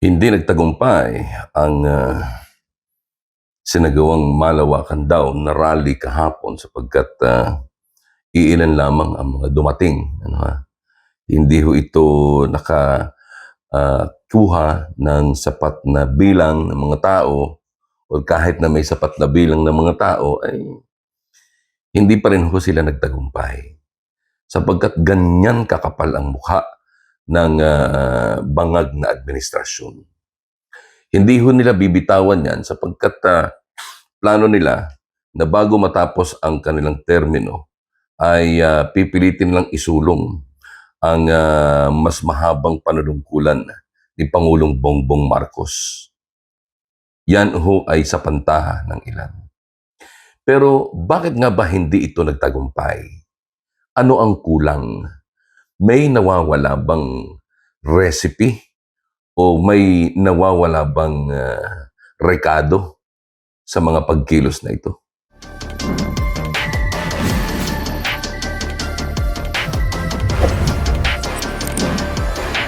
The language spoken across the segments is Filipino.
Hindi nagtagumpay ang sinagawang malawakan daw na rally kahapon sapagkat iilan lamang ang mga dumating. Hindi ho ito kuha ng sapat na bilang ng mga tao o kahit na may sapat na bilang ng mga tao ay hindi pa rin ho sila nagtagumpay. Sapagkat ganyan kakapal ang mukha ng bangag na administrasyon. Hindi ho nila bibitawan yan sapagkat plano nila na bago matapos ang kanilang termino ay pipilitin lang isulong ang mas mahabang panunungkulan ni Pangulong Bongbong Marcos. Yan ho ay sa pantaha ng ilan. Pero bakit nga ba hindi ito nagtagumpay? Ano ang kulang? May nawawala bang recipe? O may nawawala bang rekado sa mga pagkilos na ito?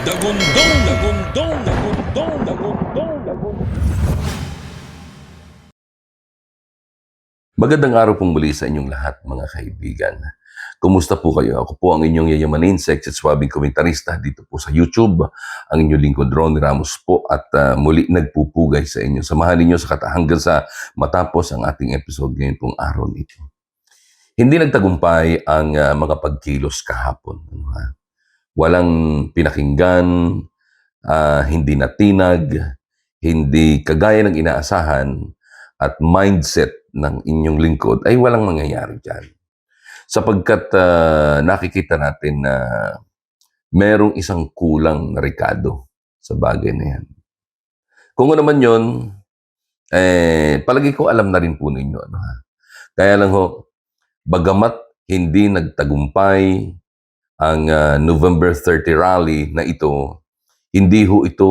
Dagundong, dagundong, dagundong, dagundong, dagundong. Magandang araw pong muli sa inyong lahat, mga kaibigan. Kumusta po kayo? Ako po ang inyong yayamanin, sexy at swabing komentarista dito po sa YouTube. Ang inyong lingkod Ronnie Ramos po at muli nagpupugay sa inyo. Samahan ninyo sa hanggang sa matapos ang ating episode ngayon pong araw nito. Hindi nagtagumpay ang mga pagkilos kahapon. Walang pinakinggan, hindi natinag, hindi kagaya ng inaasahan at mindset ng inyong lingkod ay walang mangyayari dyan. Sapagkat nakikita natin na merong isang kulang na rekado sa bagay na yan. Kung ano man yun, palagi ko alam na rin po ninyo. Kaya lang ho, bagamat hindi nagtagumpay ang November 30 rally na ito, hindi ho ito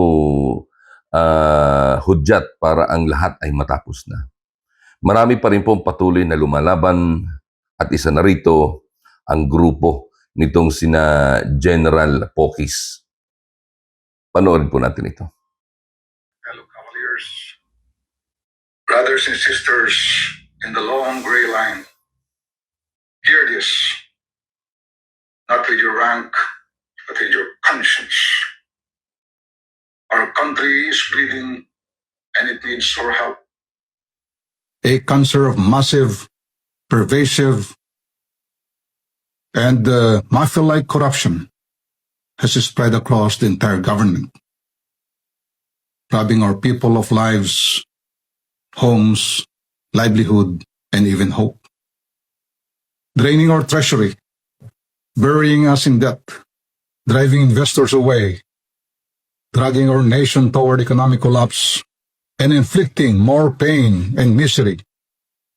hudyat para ang lahat ay matapos na. Marami pa rin pong patuloy na lumalaban at isa na rito ang grupo nitong sina General Pokis. Panoorin po natin ito. Fellow Cavaliers, brothers and sisters in the long gray line, hear this, not with your rank, but with your conscience. Our country is bleeding and it needs our help. A cancer of massive, pervasive, and mafia-like corruption has spread across the entire government, robbing our people of lives, homes, livelihood, and even hope. Draining our treasury, burying us in debt, driving investors away, dragging our nation toward economic collapse, and inflicting more pain and misery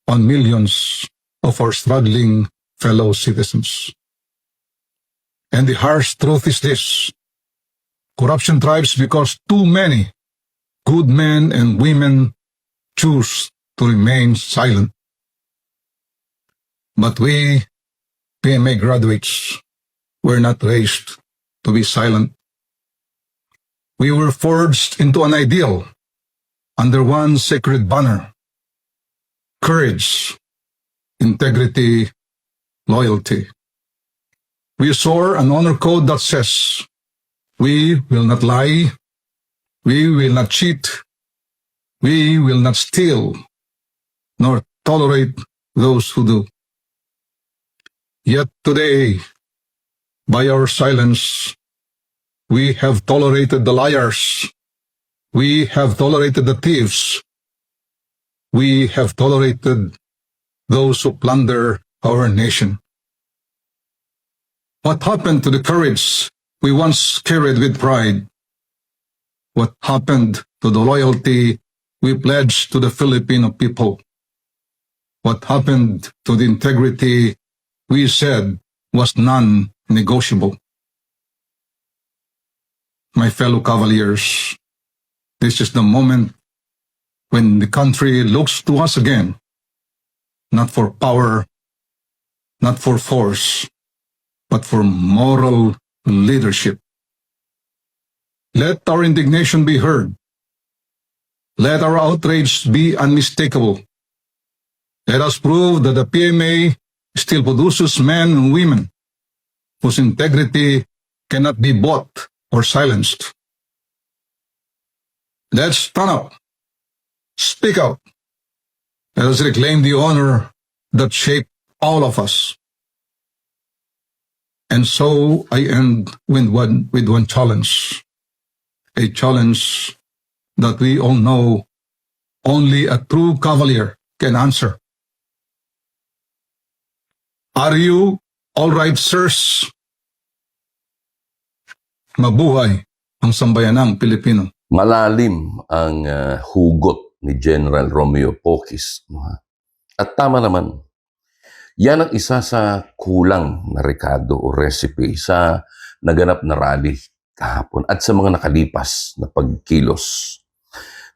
on millions of our struggling fellow citizens. And the harsh truth is this: corruption thrives because too many good men and women choose to remain silent. But we, PMA graduates, were not raised to be silent. We were forged into an ideal under one sacred banner: courage, integrity, loyalty. We swore an honor code that says, we will not lie, we will not cheat, we will not steal, nor tolerate those who do. Yet today, by our silence, we have tolerated the liars, we have tolerated the thieves, we have tolerated those who plunder our nation. What happened to the courage we once carried with pride? What happened to the loyalty we pledged to the Filipino people? What happened to the integrity we said was non-negotiable? My fellow Cavaliers, this is the moment when the country looks to us again, not for power, not for force, but for moral leadership. Let our indignation be heard. Let our outrage be unmistakable. Let us prove that the PMA still produces men and women whose integrity cannot be bought or silenced. Let's stand up, speak out. Let us reclaim the honor that shaped all of us. And so I end with one challenge. A challenge that we all know only a true cavalier can answer. Are you all right, sirs? Mabuhay ang sambayanang Pilipino. Malalim ang hugot ni General Romeo Pocis. No, ha? At tama naman, yan ang isa sa kulang na rekado o recipe sa naganap na rally kahapon at sa mga nakalipas na pagkilos.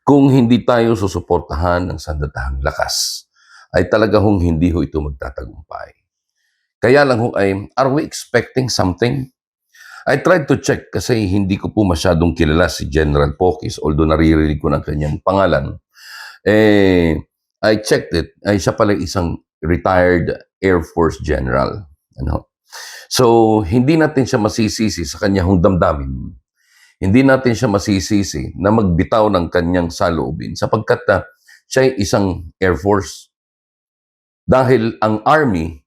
Kung hindi tayo susuportahan ng sandatahang lakas, ay talaga hong hindi ho ito magtatagumpay. Kaya lang ho ay, are we expecting something? I tried to check kasi hindi ko po masyadong kilala si General Pocis, although naririnig ko ng kanyang pangalan. I checked it, ay siya pala isang retired Air Force General. Ano? So, hindi natin siya masisisi sa kanyang damdamin. Hindi natin siya masisisi na magbitaw ng kanyang saloobin sapagkat siya ay isang Air Force. Dahil ang Army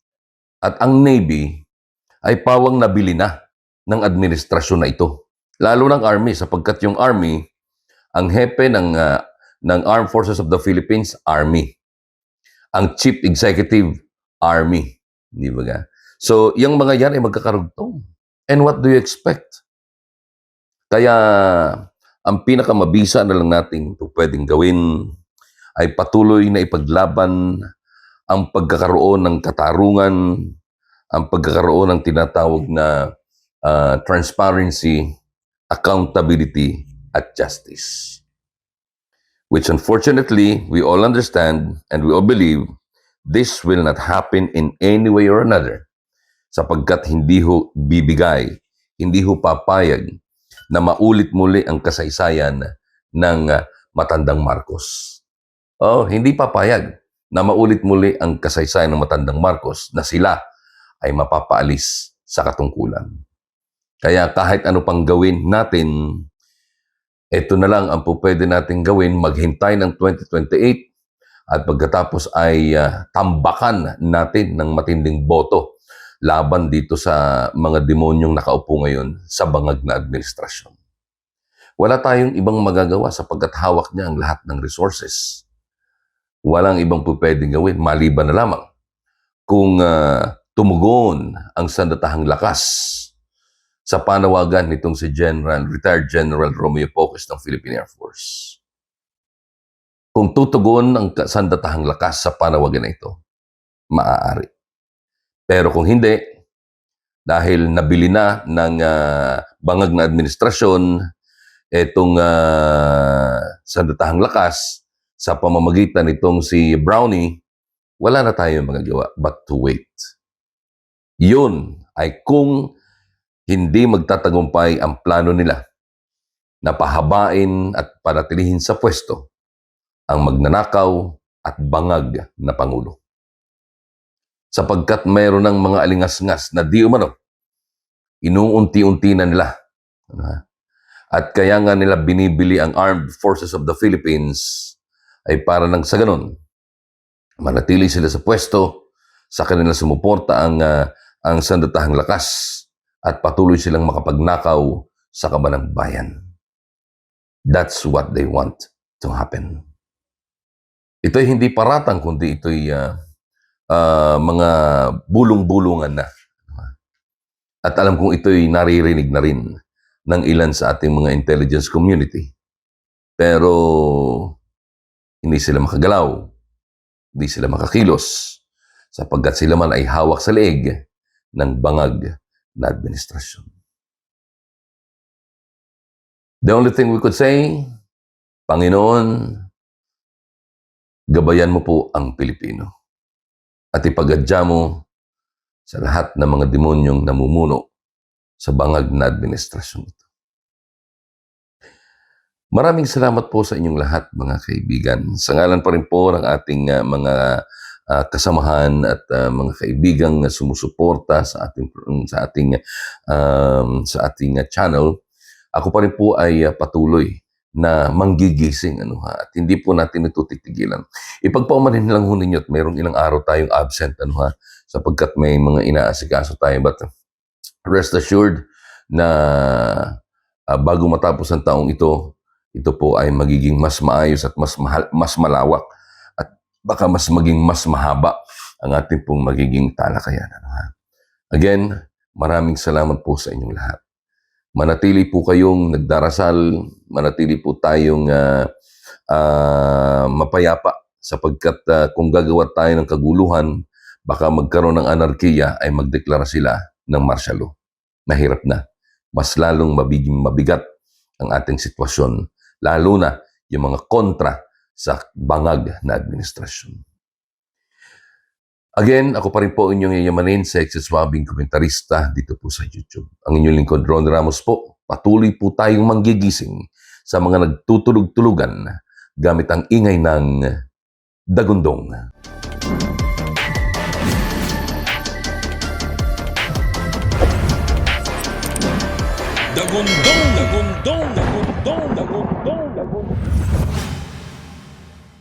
at ang Navy ay pawang nabili na ng administrasyon na ito. Lalo ng Army sapagkat yung Army, ang hepe ng Armed Forces of the Philippines, Army. Ang Chief Executive, Army. Di ba ga? So, yung mga yan ay magkakarugtong. And what do you expect? Kaya, ang pinakamabisa na lang natin pwedeng gawin ay patuloy na ipaglaban ang pagkakaroon ng katarungan, ang pagkakaroon ng tinatawag na transparency, accountability, at justice. Which unfortunately, we all understand and we all believe this will not happen in any way or another sapagkat hindi ho bibigay, hindi ho papayag na maulit muli ang kasaysayan ng matandang Marcos. Oh, hindi papayag na maulit muli ang kasaysayan ng matandang Marcos na sila ay mapapaalis sa katungkulan. Kaya kahit ano pang gawin natin, ito na lang ang pwede natin gawin, maghintay ng 2028 at pagkatapos ay tambakan natin ng matinding boto laban dito sa mga demonyong nakaupo ngayon sa bangag na administrasyon. Wala tayong ibang magagawa sapagkat hawak niya ang lahat ng resources. Walang ibang pwedeng gawin, maliban na lamang kung tumugon ang sandatahang lakas sa panawagan nitong si retired General Romeo Pocis ng Philippine Air Force. Kung tutugon ang sandatahang lakas sa panawagan na ito, maaari. Pero kung hindi, dahil nabili na ng bangag na administrasyon itong sandatahang lakas sa pamamagitan nitong si Brownie, wala na tayong magagawa but to wait. Yun ay kung hindi magtatagumpay ang plano nila na pahabain at panatilihin sa pwesto ang magnanakaw at bangag na Pangulo. Sapagkat mayroon ng mga alingas-ngas na di umano, inuunti-unti na nila. At kaya nga nila binibili ang Armed Forces of the Philippines ay para nang sa ganun, manatili sila sa pwesto, sa kanila sumuporta ang sandatahang lakas at patuloy silang makapagnakaw sa kabanang bayan. That's what they want to happen. Ito'y hindi paratang, kundi ito'y mga bulong-bulungan na. At alam kong ito'y naririnig na rin ng ilan sa ating mga intelligence community. Pero hindi sila makagalaw, hindi sila makakilos, sapagkat sila man ay hawak sa leeg ng bangag na administrasyon. The only thing we could say, Panginoon, gabayan mo po ang Pilipino at ipagadya mo sa lahat ng mga demonyong namumuno sa bangag na administrasyon ito. Maraming salamat po sa inyong lahat, mga kaibigan. Sa ngalan pa rin po ng ating mga kasamahan at mga kaibigang sumusuporta sa ating channel, ako pa rin po ay patuloy na manggigising at hindi po natin ito titigilan. Ipagpaumanhin lang ho ninyo at mayroong ilang araw tayong absent sapagkat may mga inaasikaso tayo, but rest assured na bago matapos ang taong ito po ay magiging mas maayos at mas malawak at baka maging mas mahaba ang ating pong magiging talakayan. Again, maraming salamat po sa inyong lahat. Manatili po kayong nagdarasal, manatili po tayong mapayapa sapagkat kung gagawa tayo ng kaguluhan, baka magkaroon ng anarkiya ay magdeklara sila ng martial law. Mahirap na. Mas lalong mabiging mabigat ang ating sitwasyon, lalo na yung mga kontra sa bangag na administrasyon. Again, ako pa rin po inyong yayamanin sa ekseswabing komentarista dito po sa YouTube. Ang inyong lingkod, Ron Ramos po. Patuloy po tayong manggigising sa mga nagtutulog-tulugan gamit ang ingay ng dagundong. Dagundong, dagundong, dagundong, dagundong.